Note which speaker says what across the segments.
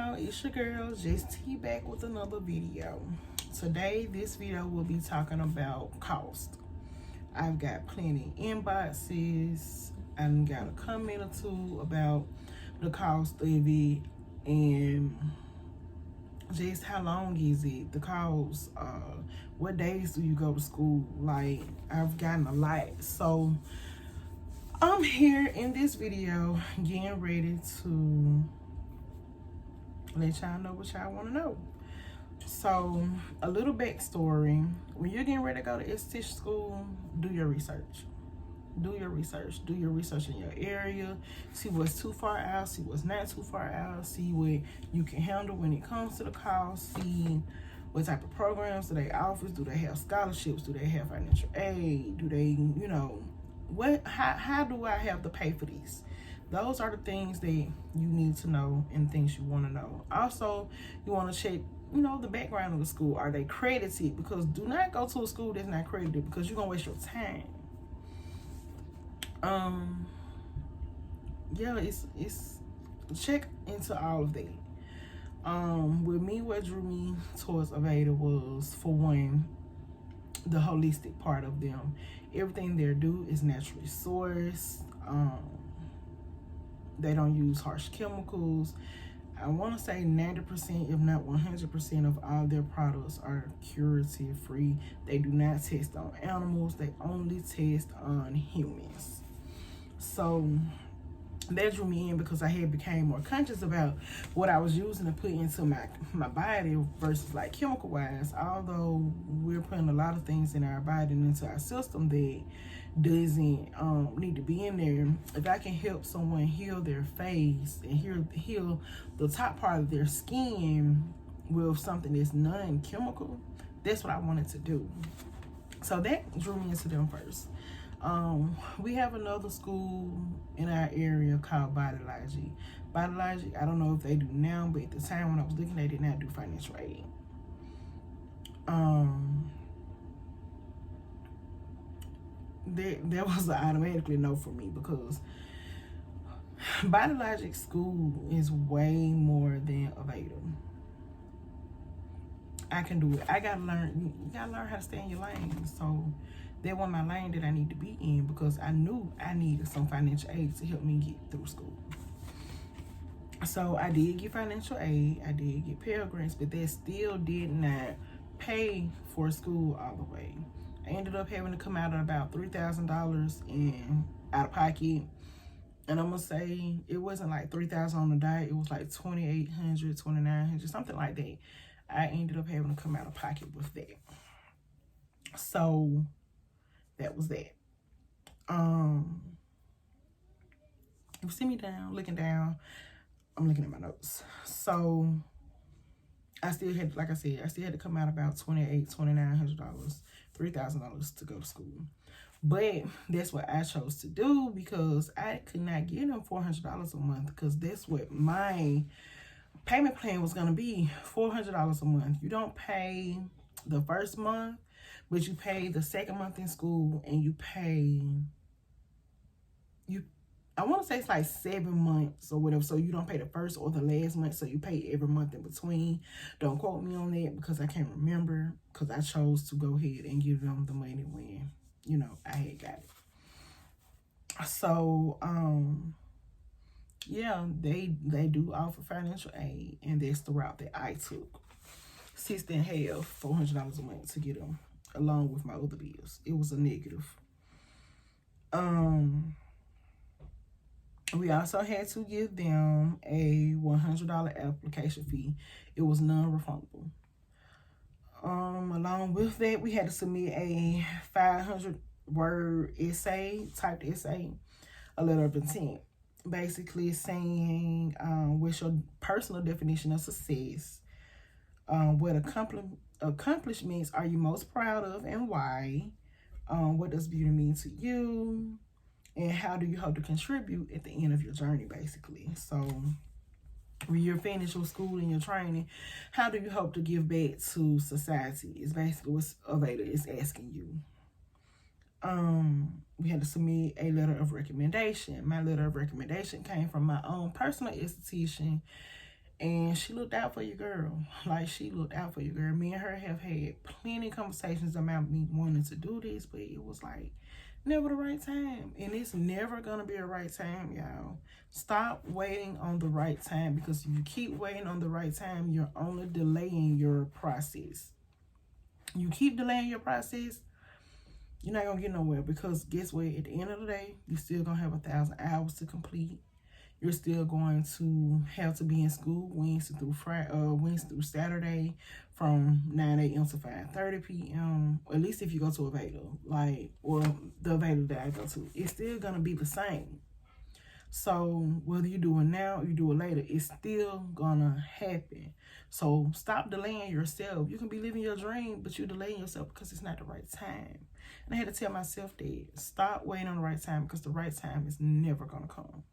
Speaker 1: y'all, it's your girl Just T back with another video. Today this video will be talking about cost. I've got plenty inboxes. I've got a comment or two about the cost of it and just how long is it, the cost, what days do you go to school. Like, I've gotten a lot, so I'm here in this video getting ready to let y'all know what y'all want to know. So, a little backstory. When you're getting ready to go to esthetician school, do your research. Do your research. Do your research in your area. See what's too far out. See what's not too far out. See what you can handle when it comes to the cost. See what type of programs do they offer. Do they have scholarships? Do they have financial aid? Do they, you know, how do I have to pay for these? Those are the things that you need to know and things you want to know. Also, you want to check, you know, the background of the school. Are they credited? Because do not go to a school that's not credited, because you're gonna waste your time. Yeah, it's check into all of that. With me, what drew me towards Aveda was, for one, the holistic part of them. Everything they do is naturally sourced. They don't use harsh chemicals. I want to say 90%, if not 100% of all their products are curative free. They do not test on animals. They only test on humans. So that drew me in because I had became more conscious about what I was using to put into my body versus like chemical wise. Although we're putting a lot of things in our body and into our system that doesn't need to be in there. If I can help someone heal their face and heal the top part of their skin with something that's non-chemical, that's what I wanted to do. So that drew me into them first. We have another school in our area called Bodylogic. Bodylogic, I don't know if they do now, but at the time when I was looking, they did not do financial aid. That was an automatically no for me, because Bodylogic school is way more than Aveda. I can do it. I gotta learn. You gotta learn how to stay in your lane. So that was my lane that I need to be in, because I knew I needed some financial aid to help me get through school. So I did get financial aid. I did get Pell Grants, but that still did not pay for school all the way. I ended up having to come out at about $3,000 in out of pocket. And I'm gonna say it wasn't like $3,000 on the dot. It was like $2,800, $2,900, something like that. I ended up having to come out of pocket with that. So that was that. You see me down, looking down. I'm looking at my notes. So I still had, like I said, I still had to come out about $2,800, $2,900, $3,000 to go to school. But that's what I chose to do, because I could not get them $400 a month, because that's what my payment plan was going to be, $400 a month. You don't pay the first month, but you pay the second month in school, and you pay, I want to say it's like 7 months or whatever. So you don't pay the first or the last month. So you pay every month in between. Don't quote me on that, because I can't remember, because I chose to go ahead and give them the money when, you know, I had got it. So, yeah, they do offer financial aid, and that's the route that I took. Didn't have $400 a month to get them, along with my other bills. It was a negative. We also had to give them a $100 application fee. It was non-refundable. Along with that, we had to submit a 500-word essay, typed essay, a letter of intent, basically saying what's your personal definition of success, what accomplishments are you most proud of and why, what does beauty mean to you, and how do you hope to contribute at the end of your journey, basically. So when you're finished with school and your training, how do you hope to give back to society is basically what Aveda is asking you. We had to submit a letter of recommendation. My letter of recommendation came from my own personal esthetician And she looked out for your girl. Like, she looked out for your girl. Me and her have had plenty of conversations about me wanting to do this, but it was like never the right time. And it's never gonna be a right time, y'all. Stop waiting on the right time, because if you keep waiting on the right time, you're only delaying your process. You keep delaying your process, you're not gonna get nowhere, because guess what? At the end of the day, you're still gonna have 1,000 hours to complete. You're still going to have to be in school Wednesday through Saturday from 9 a.m. to 5:30 p.m. Or at least if you go to a Veda, like, or the Veda that I go to, it's still gonna be the same. So whether you do it now or you do it later, it's still gonna happen. So stop delaying yourself. You can be living your dream, but you're delaying yourself because it's not the right time. And I had to tell myself that. Stop waiting on the right time, because the right time is never gonna come.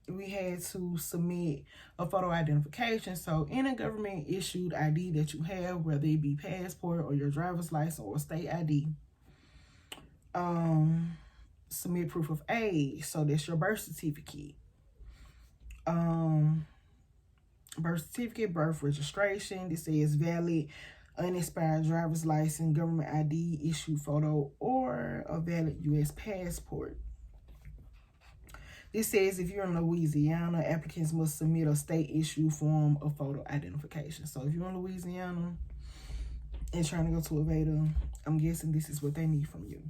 Speaker 1: We had to submit a photo identification. So any government issued ID that you have, whether it be passport or your driver's license or state ID, submit proof of age. So that's your birth certificate, birth registration. This says valid unexpired driver's license, government ID, issued photo, or a valid U.S. passport. This says if you're in Louisiana, applicants must submit a state-issued form of photo identification. So if you're in Louisiana and trying to go to a Veda, I'm guessing this is what they need from you.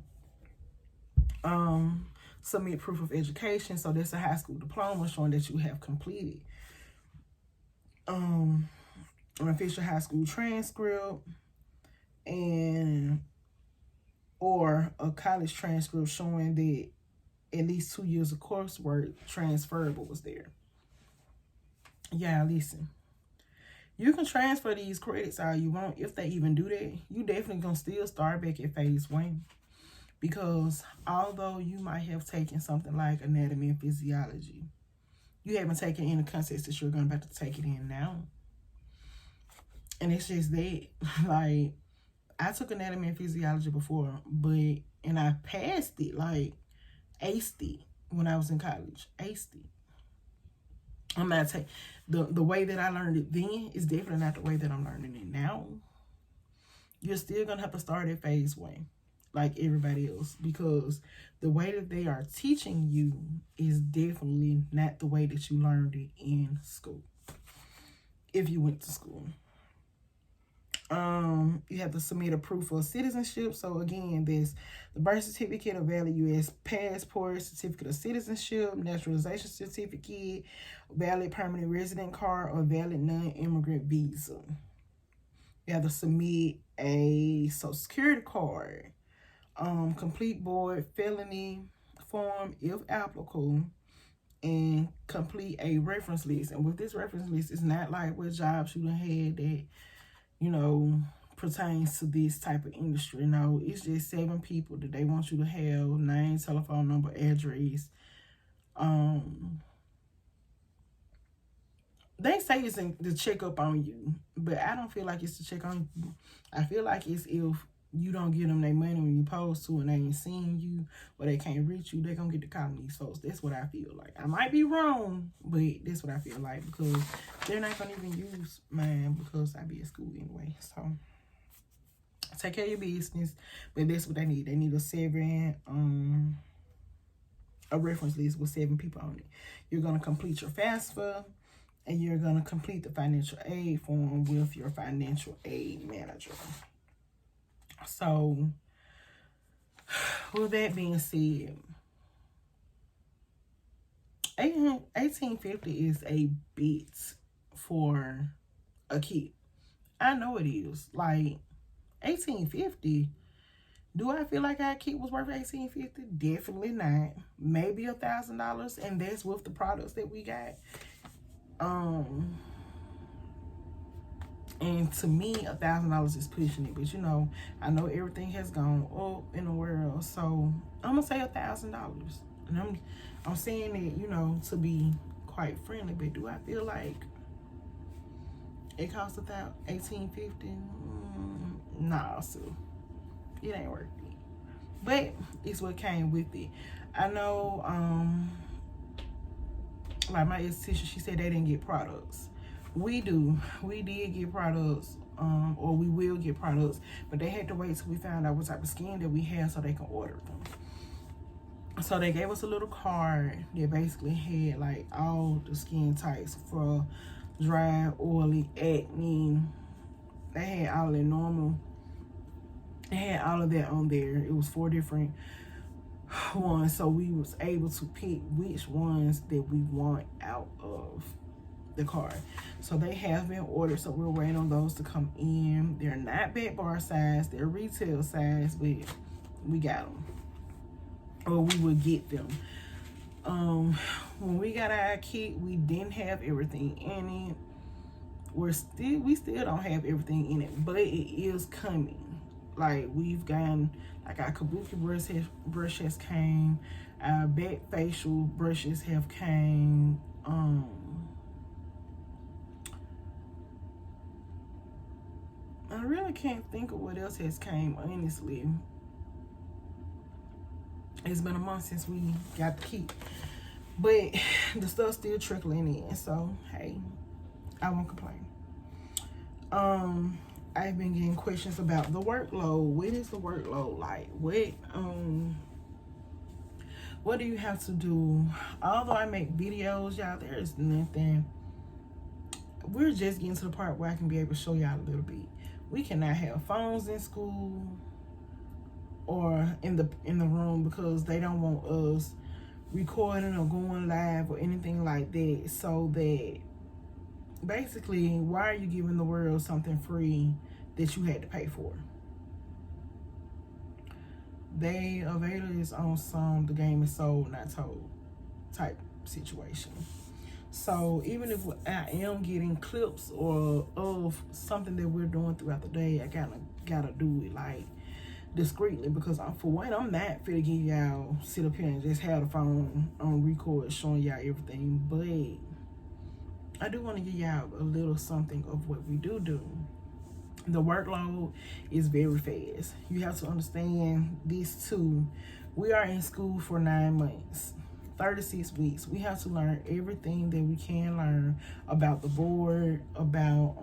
Speaker 1: Submit proof of education. So that's a high school diploma showing that you have completed. An official high school transcript or a college transcript showing that at least 2 years of coursework transferable was there. Yeah, listen. You can transfer these credits all you want. If they even do that, you definitely gonna still start back at phase 1. Because although you might have taken something like anatomy and physiology, you haven't taken in the context that you're going to take it in now. And it's just that, like, I took anatomy and physiology before, and I passed it, like, aced it when I was in college. Aced it. I'm not taking, the way that I learned it then is definitely not the way that I'm learning it now. You're still going to have to start at phase 1. Like everybody else, because the way that they are teaching you is definitely not the way that you learned it in school, if you went to school. You have to submit a proof of citizenship. So again, there's the birth certificate, a valid U.S. passport, certificate of citizenship, naturalization certificate, valid permanent resident card, or valid non-immigrant visa. You have to submit a social security card, complete board felony form if applicable, and complete a reference list. And with this reference list, it's not like what jobs you done had that, you know, pertains to this type of industry. No, it's just 7 people that they want you to have: name, telephone number, address. They say it's to check up on you, but I don't feel like it's to check on you. I feel like it's if you don't give them their money when you're supposed to, and they ain't seeing you, or they can't reach you, they're going to get to calling these folks. That's what I feel like. I might be wrong, but that's what I feel like, because they're not going to even use mine, because I be at school anyway. So take care of your business, but that's what they need. They need a reference list with 7 people on it. You're going to complete your FAFSA, and you're going to complete the financial aid form with your financial aid manager. So, with that being said, $1,850 is a bit for a kid. I know it is. Like, $1,850. Do I feel like our kid was worth $1,850? Definitely not. Maybe $1,000, and that's with the products that we got. And to me, $1,000 is pushing it. But you know, I know everything has gone up in the world, so I'm gonna say $1,000. And I'm saying it, you know, to be quite friendly. But do I feel like it costs $1,850? Nah, so it ain't worth it. But it's what came with it. I know like my esthetician, she said they didn't get products. We did get products, or we will get products, but they had to wait till we found out what type of skin that we had so they can order them. So they gave us a little card that basically had like all the skin types for dry, oily, acne. They had all the normal. They had all of that on there. It was 4 different ones, so we was able to pick which ones that we want out of the card. So they have been ordered, so we're waiting on those to come in. They're not back bar size, they're retail size, but we got them, or we will get them. When we got our kit, we didn't have everything in it. We still don't have everything in it, but it is coming. Like, we've gotten, like, our kabuki brush has came, our back facial brushes have came. I really can't think of what else has came, honestly. It's been a month since we got the key, but the stuff's still trickling in, so hey, I won't complain. I've been getting questions about the workload. What is the workload like? What do you have to do? Although I make videos, y'all, there's nothing. We're just getting to the part where I can be able to show y'all a little bit. We cannot have phones in school or in the room because they don't want us recording or going live or anything like that. So that basically, why are you giving the world something free that you had to pay for? They avail is on some the game is sold, not told type situation. So even if I am getting clips or of something that we're doing throughout the day, I gotta do it like discreetly, because for one, I'm not finna give y'all sit up here and just have the phone on record showing y'all everything, but I do want to give y'all a little something of what we do. The workload is very fast. You have to understand this too. We are in school for 9 months, 36 weeks. We have to learn everything that we can learn about the board, about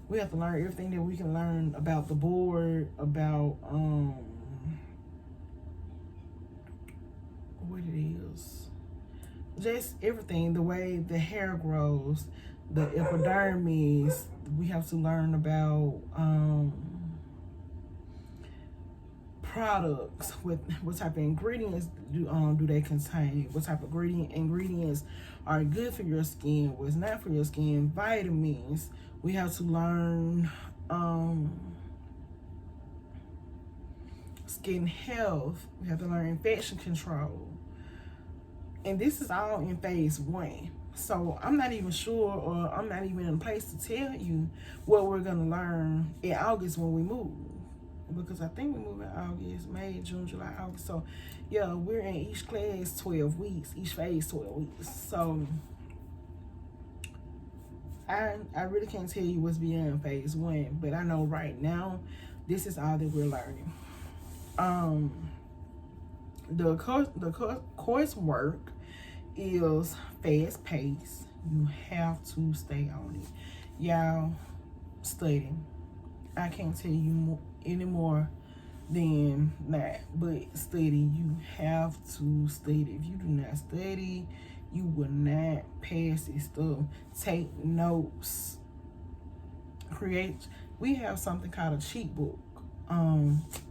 Speaker 1: we have to learn everything that we can learn about the board, about what it is, just everything, the way the hair grows, the epidermis. We have to learn about products, what type of ingredients do they contain, what type of ingredients are good for your skin, what's not for your skin, vitamins. We have to learn skin health. We have to learn infection control, and this is all in phase 1. So I'm not even sure, or I'm not even in a place to tell you what we're gonna learn in August when we move, because I think we move in August, May, June, July, August. So yeah, we're in each class 12 weeks, each phase 12 weeks. So I really can't tell you what's beyond phase 1, but I know right now this is all that we're learning. The coursework is fast paced. You have to stay on it. Y'all, study. I can't tell you any more than that, but study. You have to study. If you do not study, you will not pass this stuff. Take notes. We have something called a cheat book. I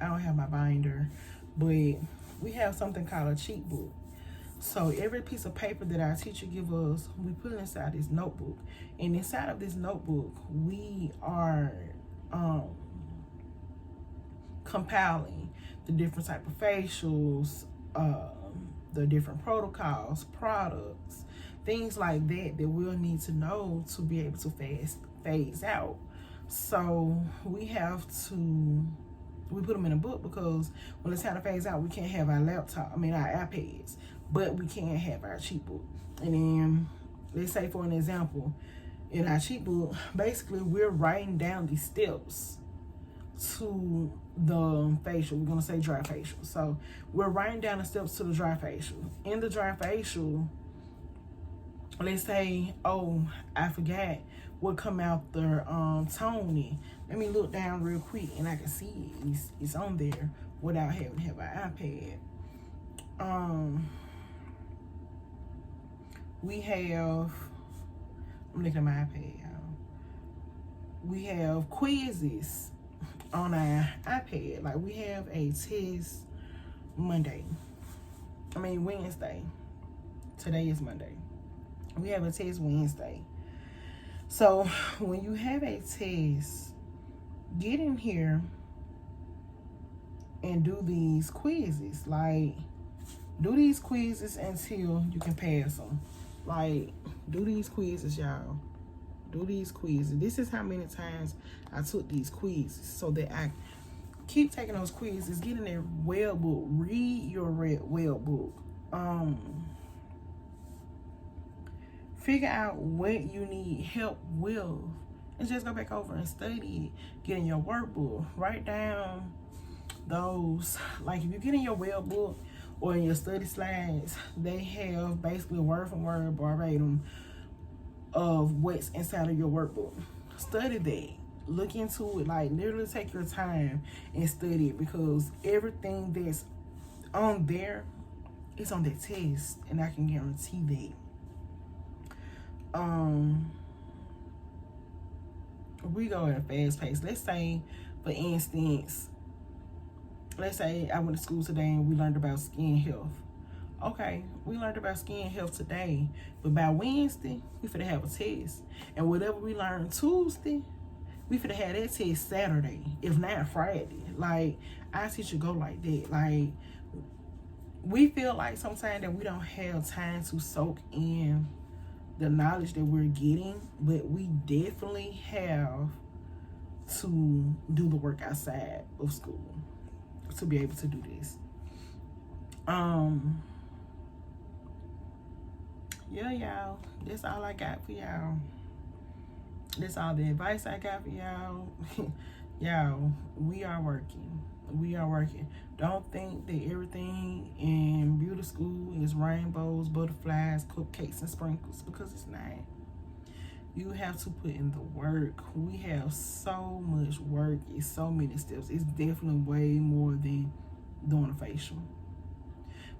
Speaker 1: don't have my binder, but we have something called a cheat book. So every piece of paper that our teacher give us, we put it inside this notebook. And inside of this notebook, we are compiling the different type of facials, the different protocols, products, things like that we'll need to know to be able to phase out. So we put them in a book, because when it's time to phase out, we can't have our our iPads, but we can have our cheat book. And then let's say, for an example, in our cheat book, basically we're writing down these steps to the facial. We're gonna say dry facial. So we're writing down the steps to the dry facial. In the dry facial, let's say, oh, I forgot what come out the toning. Let me look down real quick and I can see it's on there without having to have an iPad. We have, I'm looking at my iPad, y'all. We have quizzes on our iPad. Like, we have a test Wednesday. Today is Monday. We have a test Wednesday. So when you have a test, get in here and do these quizzes. Like, do these quizzes until you can pass them. Like, do these quizzes, y'all. Do these quizzes. This is how many times I took these quizzes, so that I keep taking those quizzes. Get in their web book. Read your web book. Figure out what you need help with, and just go back over and study it. Get in your workbook. Write down those. Like, if you get in your web book or in your study slides, they have basically word for word verbatim of what's inside of your workbook. Study that. Look into it. Like, literally take your time and study it, because everything that's on there is on that test, and I can guarantee that. We go at a fast pace. Let's say, for instance, let's say I went to school today and we learned about skin health. Okay, we learned about skin health today, but by Wednesday, we finna have a test. And whatever we learned Tuesday, we finna have that test Saturday, if not Friday. Like, our teacher go like that. Like, we feel like sometimes that we don't have time to soak in the knowledge that we're getting, but we definitely have to do the work outside of school to be able to do this. Yeah, y'all, that's all I got for y'all. That's all the advice I got for y'all. Y'all, we are working. Don't think that everything in beauty school is rainbows, butterflies, cupcakes, and sprinkles, because it's not. You have to put in the work. We have so much work. It's so many steps. It's definitely way more than doing a facial.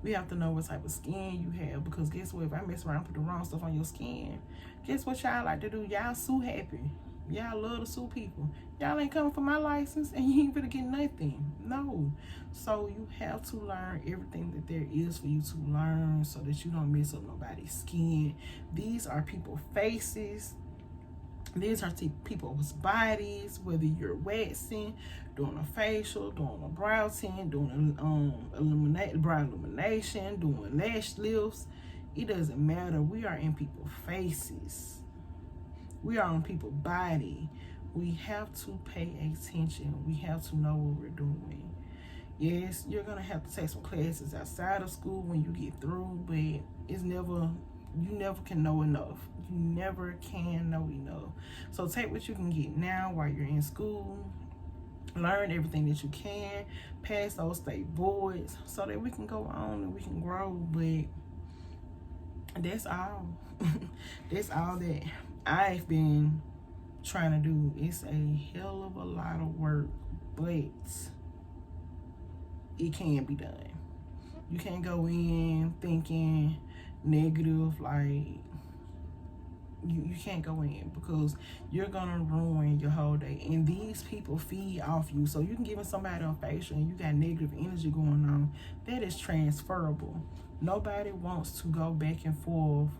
Speaker 1: We have to know what type of skin you have, because guess what? If I mess around and put the wrong stuff on your skin, guess what y'all like to do? Y'all sue happy. Y'all love to sue people. Y'all ain't coming for my license and you ain't gonna get nothing. No. So you have to learn everything that there is for you to learn, so that you don't mess up nobody's skin. These are people's faces. These are people's bodies, whether you're waxing, doing a facial, doing a brow tint, doing brow illumination, doing lash lifts. It doesn't matter. We are in people's faces. We are on people's body. We have to pay attention. We have to know what we're doing. Yes, you're going to have to take some classes outside of school when you get through, but you never can know enough. You never can know enough. So take what you can get now while you're in school. Learn everything that you can. Pass those state boards so that we can go on and we can grow. But that's all. That's all that I've been trying to do. It's a hell of a lot of work, but it can be done. You can't go in thinking negative, like you can't go in, because you're gonna ruin your whole day. And these people feed off you. So you can give somebody a facial and you got negative energy going on, that is transferable. Nobody wants to go back and forth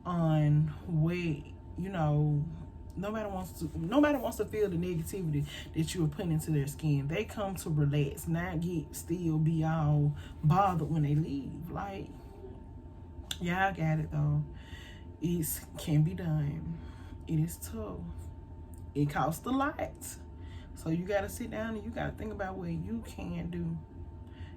Speaker 1: on what, nobody wants to feel the negativity that you are putting into their skin. They come to relax, not be all bothered when they leave. Like, y'all got it though. It can be done. It is tough. It costs a lot. So you got to sit down and you got to think about what you can do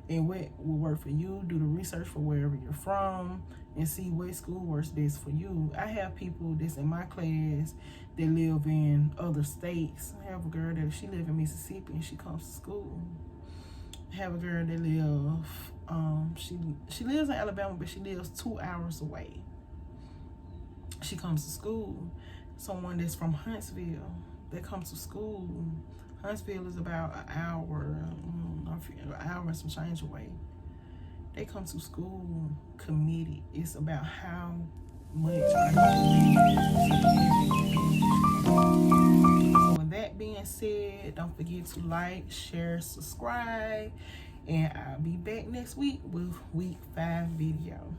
Speaker 1: and what will work for you. Do the research for wherever you're from. and see what school works best for you. I have people that's in my class that live in other states. I have a girl that she live in Mississippi and she comes to school. I have a girl that she lives in Alabama, but she lives 2 hours away. She comes to school. Someone that's from Huntsville that comes to school. Huntsville is about an hour and some change away. They come to school committed. It's about how much So with that being said, don't forget to like, share, subscribe, and I'll be back next week with week 5 video.